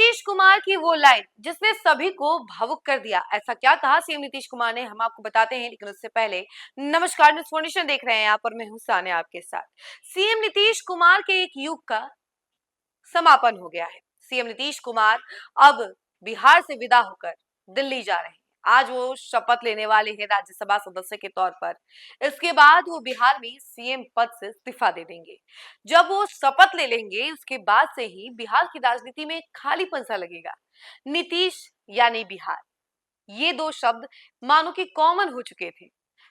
नीतीश कुमार की वो लाइन जिसने सभी को भावुक कर दिया, ऐसा क्या कहा सीएम नीतीश कुमार ने, हम आपको बताते हैं। लेकिन उससे पहले नमस्कार, न्यूज़ फाउंडेशन देख रहे हैं यहाँ पर, मैं हूं सान्या आपके साथ। सीएम नीतीश कुमार के एक युग का समापन हो गया है। सीएम नीतीश कुमार अब बिहार से विदा होकर दिल्ली जा रहे हैं। आज वो शपथ लेने वाले हैं राज्यसभा सदस्य के तौर पर। इसके बाद वो बिहार में सीएम पद से इस्तीफा दे देंगे। जब वो शपथ ले लेंगे उसके बाद से ही बिहार की राजनीति में खालीपन सा लगेगा। नीतीश यानी बिहार, ये दो शब्द मानो कि कॉमन हो चुके थे।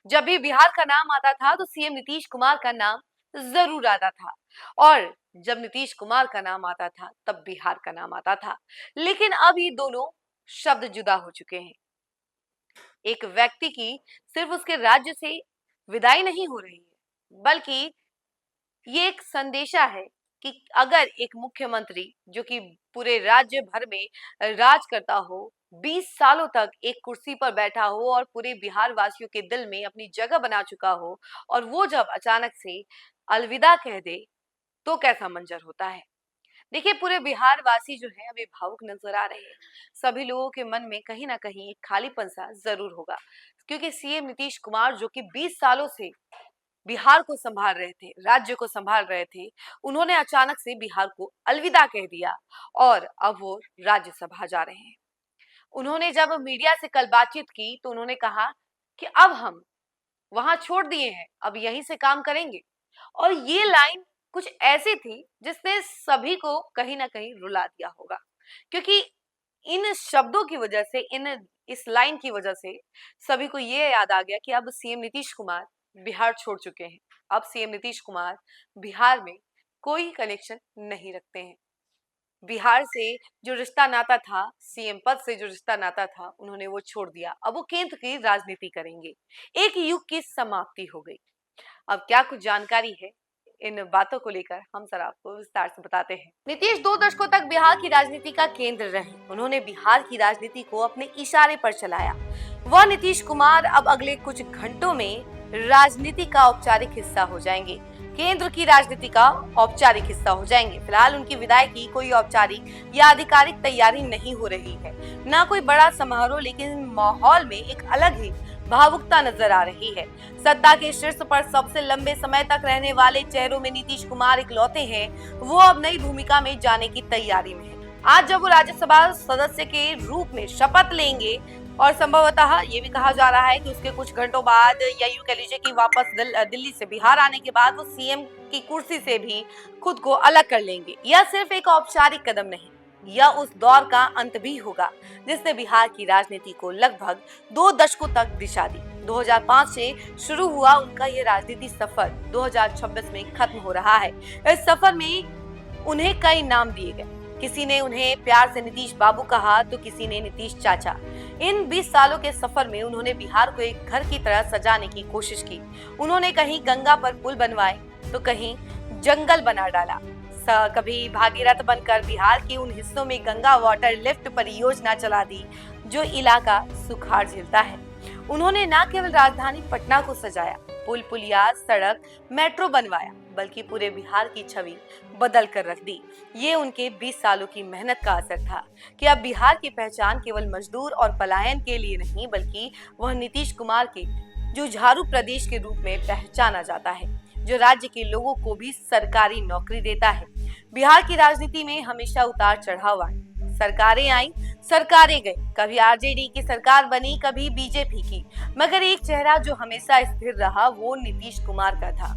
जब भी बिहार का नाम आता था तो सीएम नीतीश कुमार का नाम जरूर आता था, और जब नीतीश कुमार का नाम आता था तब बिहार का नाम आता था। लेकिन अब ये दोनों शब्द जुदा हो चुके हैं। एक व्यक्ति की सिर्फ उसके राज्य से विदाई नहीं हो रही है, बल्कि ये एक संदेशा है कि अगर एक मुख्यमंत्री जो कि पूरे राज्य भर में राज करता हो, 20 सालों तक एक कुर्सी पर बैठा हो और पूरे बिहार वासियों के दिल में अपनी जगह बना चुका हो, और वो जब अचानक से अलविदा कह दे तो कैसा मंजर होता है। देखिए, पूरे बिहार वासी जो है अभी भावुक नजर आ रहे हैं। सभी लोगों के मन में कहीं ना कहीं एक खालीपन सा जरूर होगा, क्योंकि सीएम नीतीश कुमार जो कि 20 सालों से बिहार को संभाल रहे थे, राज्य को संभाल रहे थे, उन्होंने अचानक से बिहार को अलविदा कह दिया और अब वो राज्यसभा जा रहे हैं। उन्होंने जब मीडिया से कल बातचीत की तो उन्होंने कहा कि अब हम वहां छोड़ दिए हैं, अब यहीं से काम करेंगे। और ये लाइन कुछ ऐसी थी जिसने सभी को कहीं ना कहीं रुला दिया होगा, क्योंकि इन शब्दों की वजह से, इस लाइन की वजह से सभी को ये याद आ गया कि अब सीएम नीतीश कुमार बिहार छोड़ चुके हैं। अब सीएम नीतीश कुमार बिहार में कोई कनेक्शन नहीं रखते हैं। बिहार से जो रिश्ता नाता था, सीएम पद से जो रिश्ता नाता था, उन्होंने वो छोड़ दिया। अब वो केंद्र की राजनीति करेंगे। एक युग की समाप्ति हो गई। अब क्या कुछ जानकारी है इन बातों को लेकर, हम सर आपको विस्तार से बताते हैं। नीतीश 2 दशकों तक बिहार की राजनीति का केंद्र रहे। उन्होंने बिहार की राजनीति को अपने इशारे पर चलाया। वह नीतीश कुमार अब अगले कुछ घंटों में राजनीति का औपचारिक हिस्सा हो जाएंगे, केंद्र की राजनीति का औपचारिक हिस्सा हो जाएंगे। फिलहाल उनकी विदाई की कोई औपचारिक या आधिकारिक तैयारी नहीं हो रही है, ना कोई बड़ा समारोह, लेकिन माहौल में एक अलग ही भावुकता नजर आ रही है। सत्ता के शीर्ष पर सबसे लंबे समय तक रहने वाले चेहरों में नीतीश कुमार इकलौते हैं। वो अब नई भूमिका में जाने की तैयारी में है। आज जब वो राज्यसभा सदस्य के रूप में शपथ लेंगे, और संभवतः ये भी कहा जा रहा है कि उसके कुछ घंटों बाद, या यूं कह लीजिए कि वापस दिल्ली से बिहार आने के बाद, वो सीएम की कुर्सी से भी खुद को अलग कर लेंगे। यह सिर्फ एक औपचारिक कदम नहीं, यह उस दौर का अंत भी होगा जिसने बिहार की राजनीति को लगभग 2 दशकों तक दिशा दी। 2005 से शुरू हुआ उनका ये राजनीति सफर 2026 में खत्म हो रहा है। इस सफर में उन्हें कई नाम दिए गए। किसी ने उन्हें प्यार से नीतीश बाबू कहा तो किसी ने नीतीश चाचा। इन 20 सालों के सफर में उन्होंने बिहार को एक घर की तरह सजाने की कोशिश की। उन्होंने कहीं गंगा पर पुल बनवाए तो कहीं जंगल बना डाला। कभी भागीरथ बनकर बिहार के उन हिस्सों में गंगा वाटर लिफ्ट परियोजना चला दी जो इलाका सुखाड़ झेलता है। उन्होंने न केवल राजधानी पटना को सजाया, पुल पुलिया, सड़क, मेट्रो बनवाया, बल्कि पूरे बिहार की छवि बदल कर रख दी। ये उनके 20 सालों की मेहनत का असर था कि अब बिहार की पहचान केवल मजदूर और पलायन के लिए नहीं, बल्कि वह नीतीश कुमार के जुझारू प्रदेश के रूप में पहचाना जाता है, जो राज्य के लोगों को भी सरकारी नौकरी देता है। बिहार की राजनीति में हमेशा उतार चढ़ाव आए, सरकारें आई, सरकारें गई, कभी आरजेडी की सरकार बनी, कभी बीजेपी की, मगर एक चेहरा जो हमेशा स्थिर रहा वो नीतीश कुमार का था।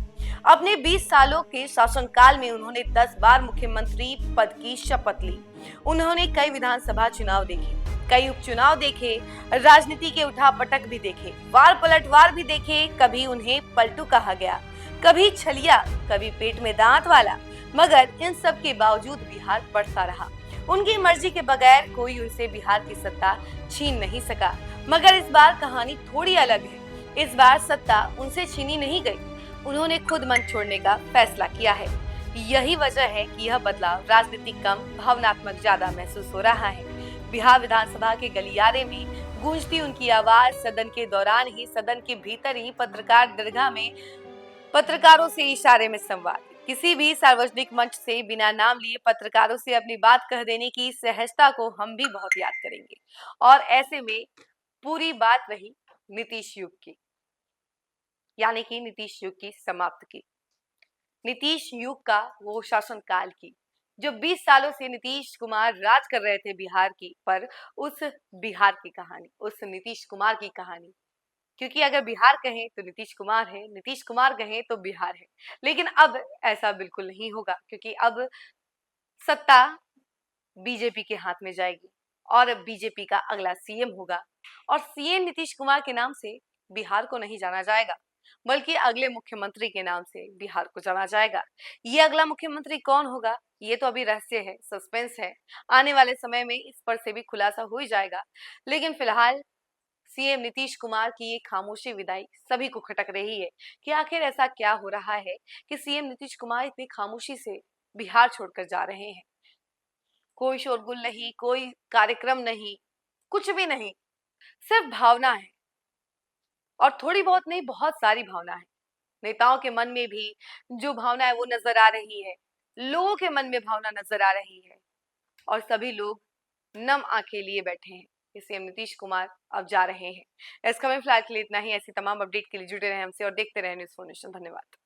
अपने 20 सालों के शासनकाल में उन्होंने 10 बार मुख्यमंत्री पद की शपथ ली। उन्होंने कई विधानसभा चुनाव देखे, कई उपचुनाव देखे, राजनीति के उठापटक भी देखे, वार पलटवार भी देखे। कभी उन्हें पलटू कहा गया, कभी छलिया, कभी पेट में दांत वाला, मगर इन सब के बावजूद बिहार बढ़ता रहा। उनकी मर्जी के बगैर कोई उनसे बिहार की सत्ता छीन नहीं सका। मगर इस बार कहानी थोड़ी अलग है। इस बार सत्ता उनसे छीनी नहीं गई, उन्होंने खुद मंच छोड़ने का फैसला किया है। यही वजह है कि यह बदलाव राजनीतिक कम, भावनात्मक ज्यादा महसूस हो रहा है। बिहार विधानसभा के गलियारे में गूंजती उनकी आवाज सदन के दौरान ही, सदन के भीतर ही, पत्रकार दीर्घा में पत्रकारों से इशारे में संवाद, किसी भी सार्वजनिक मंच से बिना नाम लिए पत्रकारों से अपनी बात कह देने की सहजता को हम भी बहुत याद करेंगे। और ऐसे में पूरी बात रही नीतीश युग की, यानी कि नीतीश युग की समाप्त की, नीतीश युग का वो शासनकाल की, जो 20 सालों से नीतीश कुमार राज कर रहे थे बिहार की, पर उस बिहार की कहानी, उस नीतीश कुमार की कहानी। क्योंकि अगर बिहार कहें तो नीतीश कुमार है, नीतीश कुमार कहें तो बिहार है। लेकिन अब ऐसा बिल्कुल नहीं होगा, क्योंकि अब सत्ता बीजेपी के हाथ में जाएगी और बीजेपी का अगला सीएम होगा। और सीएम नीतीश कुमार के नाम से बिहार को नहीं जाना जाएगा, बल्कि अगले मुख्यमंत्री के नाम से बिहार को जाना जाएगा। ये अगला मुख्यमंत्री कौन होगा, ये तो अभी रहस्य है, सस्पेंस है। आने वाले समय में इस पर से भी खुलासा हो ही जाएगा। लेकिन फिलहाल सीएम नीतीश कुमार की ये खामोशी विदाई सभी को खटक रही है कि आखिर ऐसा क्या हो रहा है कि सीएम नीतीश कुमार इतनी खामोशी से बिहार छोड़कर जा रहे हैं। कोई शोरगुल नहीं, कोई कार्यक्रम नहीं, कुछ भी नहीं, सिर्फ भावना है। और थोड़ी बहुत नहीं, बहुत सारी भावना है। नेताओं के मन में भी जो भावना है वो नजर आ रही है, लोगों के मन में भावना नजर आ रही है, और सभी लोग नम आंखें लिए बैठे हैं कि सीएम नीतीश कुमार अब जा रहे हैं। इस खबर फिलहाल के लिए इतना ही। ऐसी तमाम अपडेट के लिए जुड़े रहे हमसे और देखते रहे न्यूज़4 नेशन। धन्यवाद।